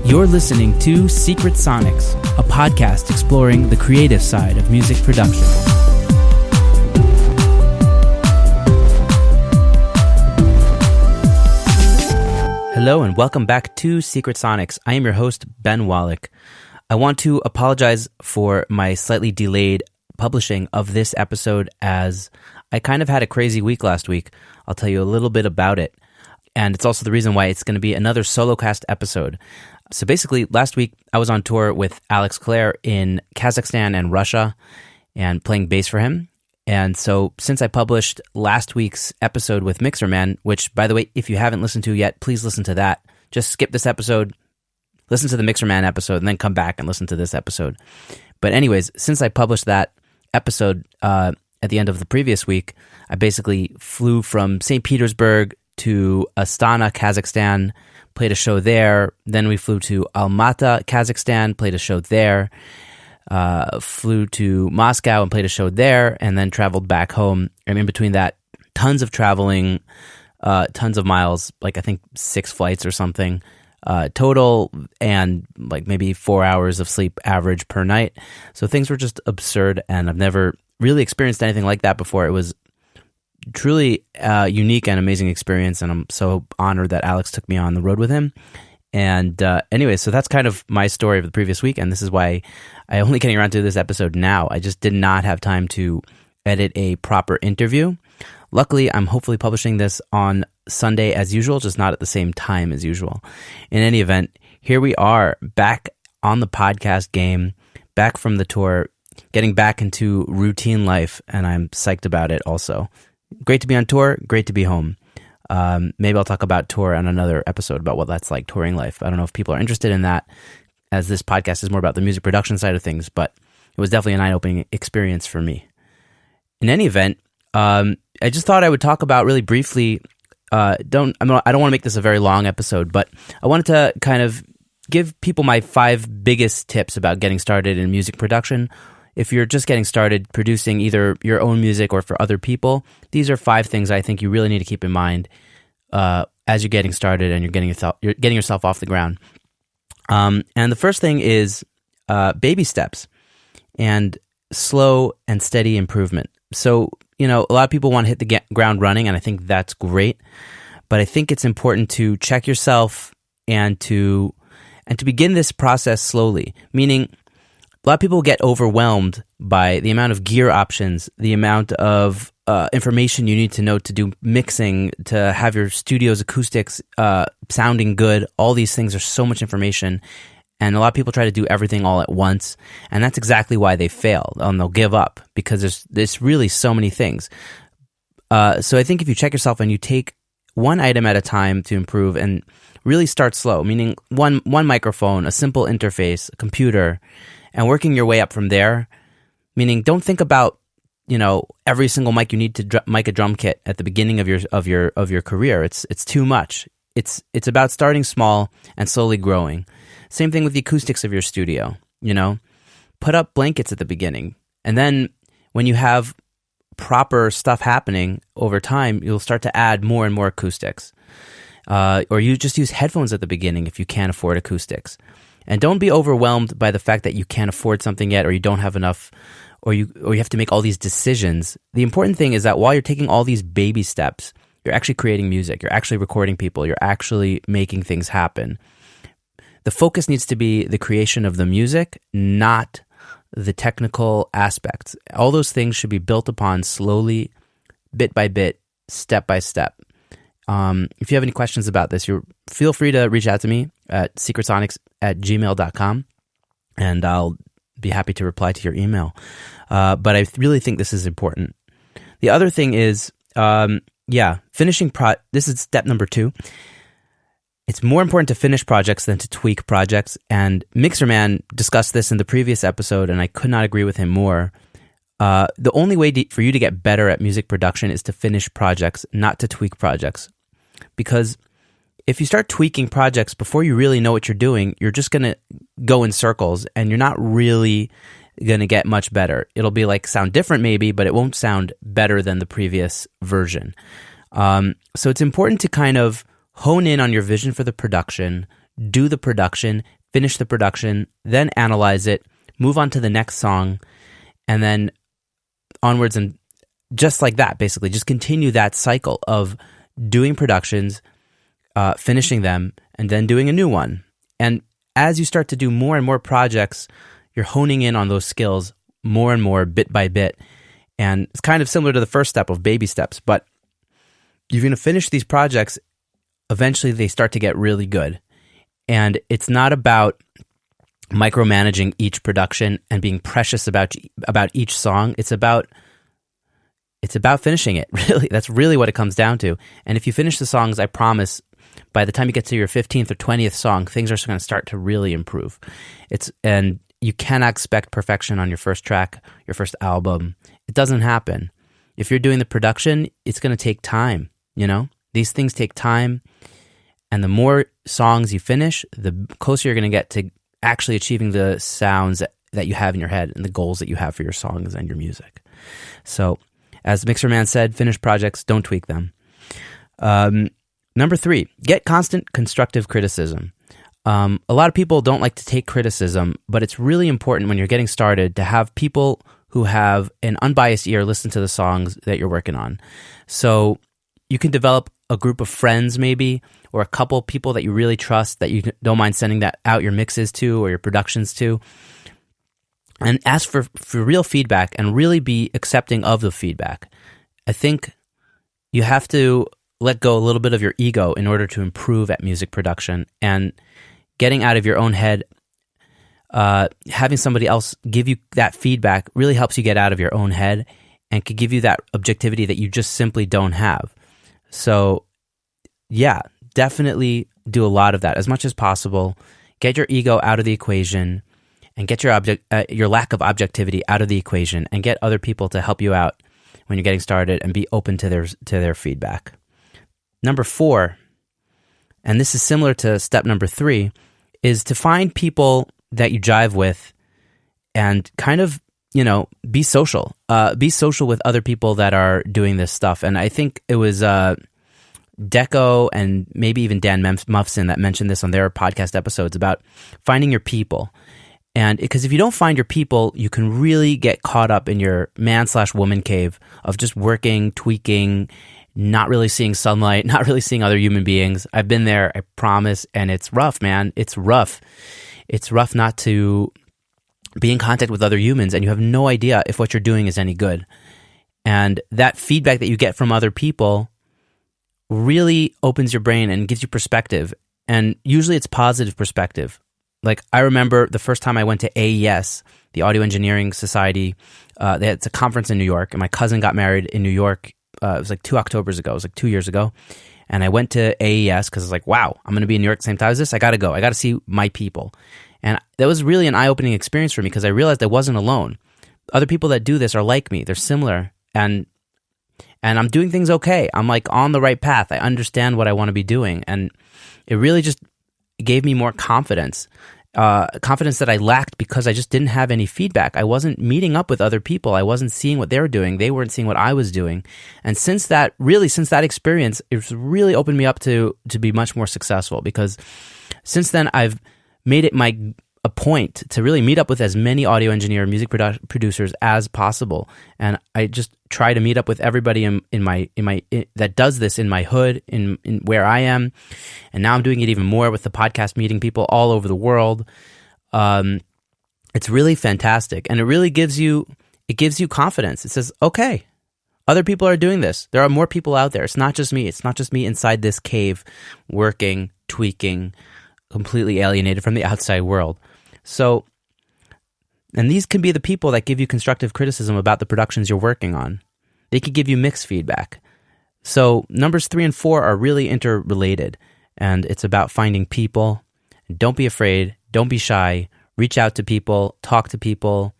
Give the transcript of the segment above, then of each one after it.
You're listening to Secret Sonics, a podcast exploring the creative side of music production. Hello and welcome back to Secret Sonics. I am your host, Ben Wallach. I want to apologize for my slightly delayed publishing of this episode as I kind of had a crazy week last week. I'll tell you a little bit about it. And it's also the reason why it's going to be another Solocast episode. So basically, last week I was on tour with Alex Clare in Kazakhstan and Russia and playing bass for him. And so since I published last week's episode with Mixer Man, which, by the way, if you haven't listened to yet, please listen to that. Just skip this episode, listen to the Mixer Man episode, and then come back and listen to this episode. But anyways, since I published that episode at the end of the previous week, I basically flew from St. Petersburg to Astana, Kazakhstan, played a show there. Then we flew to Almaty, Kazakhstan, played a show there. Flew to Moscow and played a show there, and then traveled back home. And in between that, tons of traveling, tons of miles, like I think 6 flights or something total, and like maybe 4 hours of sleep average per night. So things were just absurd, and I've never really experienced anything like that before. It was truly unique and amazing experience, and I'm so honored that Alex took me on the road with him. And anyway, so that's kind of my story of the previous week, and this is why I only getting around to this episode now. I just did not have time to edit a proper interview. Luckily, I'm hopefully publishing this on Sunday as usual, just not at the same time as usual. In any event, here we are, back on the podcast game, back from the tour, getting back into routine life, and I'm psyched about it also. Great to be on tour, great to be home. Maybe I'll talk about tour on another episode about what that's like, touring life. I don't know if people are interested in that, as this podcast is more about the music production side of things, but it was definitely an eye-opening experience for me. In any event, I just thought I would talk about really briefly, I don't want to make this a very long episode, but I wanted to kind of give people my 5 biggest tips about getting started in music production. If you're just getting started producing either your own music or for other people, these are 5 things I think you really need to keep in mind as you're getting started and you're getting yourself off the ground. And the first thing is baby steps and slow and steady improvement. So, a lot of people want to hit the ground running, and I think that's great. But I think it's important to check yourself and to begin this process slowly, meaning a lot of people get overwhelmed by the amount of gear options, the amount of information you need to know to do mixing, to have your studio's acoustics sounding good. All these things are so much information, and a lot of people try to do everything all at once, and that's exactly why they fail, and they'll give up, because there's really so many things. So I think if you check yourself and you take one item at a time to improve and really start slow, meaning one microphone, a simple interface, a computer, and working your way up from there, meaning don't think about every single mic you need to mic a drum kit at the beginning of your career. It's too much. It's about starting small and slowly growing. Same thing with the acoustics of your studio. Put up blankets at the beginning, and then when you have proper stuff happening over time, you'll start to add more and more acoustics. Or you just use headphones at the beginning if you can't afford acoustics. And don't be overwhelmed by the fact that you can't afford something yet, or you don't have enough, or you have to make all these decisions. The important thing is that while you're taking all these baby steps, you're actually creating music, you're actually recording people, you're actually making things happen. The focus needs to be the creation of the music, not the technical aspects. All those things should be built upon slowly, bit by bit, step by step. If you have any questions about this, feel free to reach out to me at secretsonics@gmail.com, and I'll be happy to reply to your email. But I really think this is important. The other thing is, finishing this is step number 2. It's more important to finish projects than to tweak projects, and Mixer Man discussed this in the previous episode, and I could not agree with him more. The only way for you to get better at music production is to finish projects, not to tweak projects. Because if you start tweaking projects before you really know what you're doing, you're just going to go in circles, and you're not really going to get much better. It'll be sound different maybe, but it won't sound better than the previous version. So it's important to kind of hone in on your vision for the production, do the production, finish the production, then analyze it, move on to the next song, and then onwards, and just like that, basically. Just continue that cycle of doing productions, finishing them, and then doing a new one. And as you start to do more and more projects, you're honing in on those skills more and more, bit by bit. And it's kind of similar to the first step of baby steps, but you're going to finish these projects. Eventually, they start to get really good. And it's not about micromanaging each production and being precious about each song. It's about finishing it. Really, that's really what it comes down to. And if you finish the songs, I promise, by the time you get to your 15th or 20th song, things are going to start to really improve. And you cannot expect perfection on your first track, your first album. It doesn't happen. If you're doing the production, it's going to take time, you know? These things take time, and the more songs you finish, the closer you're going to get to actually achieving the sounds that you have in your head and the goals that you have for your songs and your music. So, as Mixer Man said, finish projects, don't tweak them. Number 3, get constant constructive criticism. A lot of people don't like to take criticism, but it's really important when you're getting started to have people who have an unbiased ear listen to the songs that you're working on. So you can develop a group of friends maybe, or a couple people that you really trust that you don't mind sending out your mixes to or your productions to, and ask for real feedback and really be accepting of the feedback. I think you have to let go a little bit of your ego in order to improve at music production, and getting out of your own head, having somebody else give you that feedback really helps you get out of your own head and can give you that objectivity that you just simply don't have. So yeah, definitely do a lot of that as much as possible. Get your ego out of the equation and get your lack of objectivity out of the equation, and get other people to help you out when you're getting started, and be open to their feedback. Number 4, and this is similar to step number 3, is to find people that you jive with and kind of, you know, be social. Be social with other people that are doing this stuff. And I think it was Deco and maybe even Dan Muffson that mentioned this on their podcast episodes about finding your people. And because if you don't find your people, you can really get caught up in your man/woman cave of just working, tweaking, not really seeing sunlight, not really seeing other human beings. I've been there, I promise, and it's rough, man. It's rough. It's rough not to be in contact with other humans, and you have no idea if what you're doing is any good. And that feedback that you get from other people really opens your brain and gives you perspective. And usually it's positive perspective. Like, I remember the first time I went to AES, the Audio Engineering Society. It's a conference in New York, and my cousin got married in New York. It was like 2 Octobers ago. It was like 2 years ago. And I went to AES because I was like, wow, I'm going to be in New York at the same time as this. I got to go. I got to see my people. And that was really an eye-opening experience for me because I realized I wasn't alone. Other people that do this are like me. They're similar. And I'm doing things okay. I'm like on the right path. I understand what I want to be doing. And it really just gave me more confidence. Confidence that I lacked because I just didn't have any feedback. I wasn't meeting up with other people. I wasn't seeing what they were doing. They weren't seeing what I was doing. And since that experience, it's really opened me up to be much more successful, because since then I've made it a point to really meet up with as many audio engineer, music producers as possible. And I just try to meet up with everybody in my that does this in my hood, in where I am. And now I'm doing it even more with the podcast, meeting people all over the world. It's really fantastic. And it really gives you confidence. It says, okay, other people are doing this. There are more people out there. It's not just me. It's not just me inside this cave working, tweaking, completely alienated from the outside world. So, and these can be the people that give you constructive criticism about the productions you're working on. They could give you mixed feedback. So numbers 3 and 4 are really interrelated, and it's about finding people. Don't be afraid. Don't be shy. Reach out to people. Talk to people.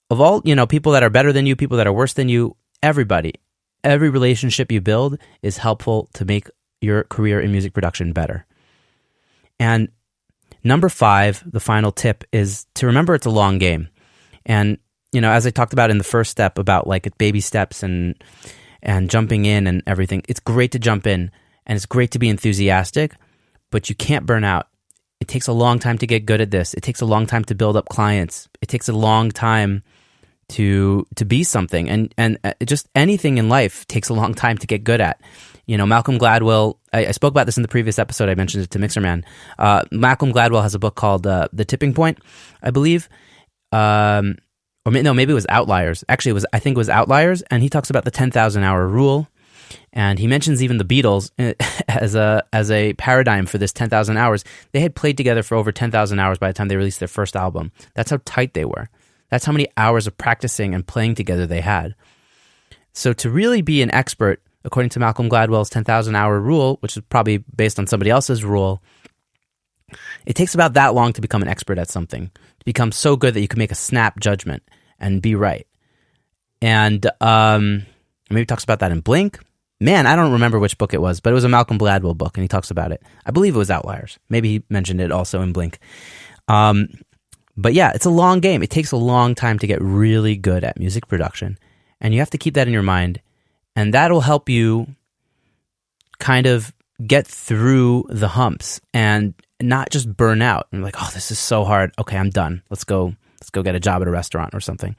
Of all, people that are better than you, people that are worse than you, everybody. Every relationship you build is helpful to make your career in music production better. And number 5, the final tip, is to remember it's a long game. And, as I talked about in the first step about like baby steps and jumping in and everything, it's great to jump in and it's great to be enthusiastic, but you can't burn out. It takes a long time to get good at this. It takes a long time to build up clients. It takes a long time to be something. And just anything in life takes a long time to get good at. Malcolm Gladwell, I spoke about this in the previous episode. I mentioned it to Mixerman. Malcolm Gladwell has a book called The Tipping Point, I believe. Maybe it was Outliers. Actually, I think it was Outliers, and he talks about the 10,000 hour rule. And he mentions even the Beatles as a paradigm for this 10,000 hours. They had played together for over 10,000 hours by the time they released their first album. That's how tight they were. That's how many hours of practicing and playing together they had. So to really be an expert, according to Malcolm Gladwell's 10,000 hour rule, which is probably based on somebody else's rule, it takes about that long to become an expert at something, to become so good that you can make a snap judgment and be right. And maybe he talks about that in Blink. Man, I don't remember which book it was, but it was a Malcolm Gladwell book, and he talks about it. I believe it was Outliers. Maybe he mentioned it also in Blink. But yeah, it's a long game. It takes a long time to get really good at music production, and you have to keep that in your mind, and that'll help you kind of get through the humps and not just burn out and like, oh, this is so hard. Okay, I'm done. Let's go get a job at a restaurant or something.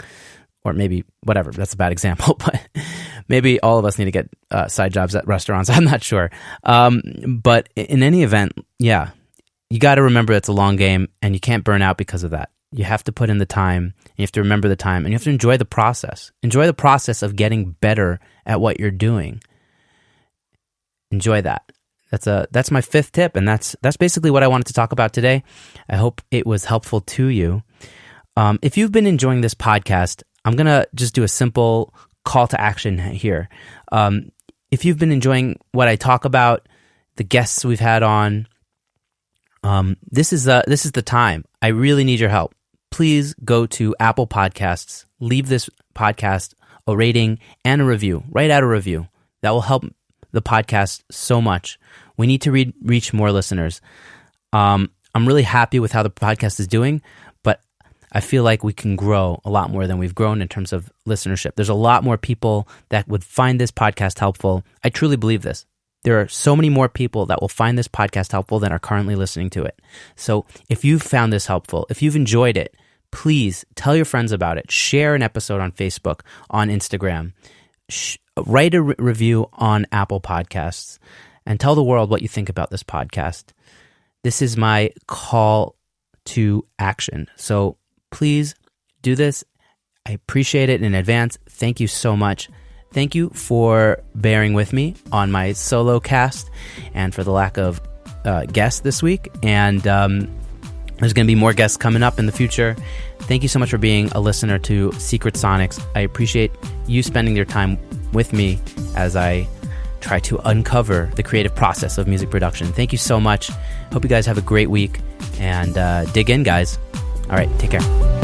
Or maybe, whatever, that's a bad example, but maybe all of us need to get side jobs at restaurants. I'm not sure. But in any event, yeah, you got to remember it's a long game, and you can't burn out because of that. You have to put in the time, and you have to remember the time, and you have to enjoy the process. Enjoy the process of getting better at what you're doing. Enjoy that. That's my fifth tip, and that's basically what I wanted to talk about today. I hope it was helpful to you. If you've been enjoying this podcast, I'm going to just do a simple call to action here. If you've been enjoying what I talk about, the guests we've had on, this is the time. I really need your help. Please go to Apple Podcasts, leave this podcast a rating and a review. Write out a review. That will help the podcast so much. We need to reach more listeners. I'm really happy with how the podcast is doing, but I feel like we can grow a lot more than we've grown in terms of listenership. There's a lot more people that would find this podcast helpful. I truly believe this. There are so many more people that will find this podcast helpful than are currently listening to it. So if you've found this helpful, if you've enjoyed it, please tell your friends about it. Share an episode on Facebook, on Instagram. Write a review on Apple Podcasts, and tell the world what you think about this podcast. This is my call to action. So please do this. I appreciate it in advance. Thank you so much. Thank you for bearing with me on my Solocast and for the lack of guests this week. And there's going to be more guests coming up in the future. Thank you so much for being a listener to Secret Sonics. I appreciate you spending your time with me as I try to uncover the creative process of music production. Thank you so much. Hope you guys have a great week, and dig in, guys. All right, take care.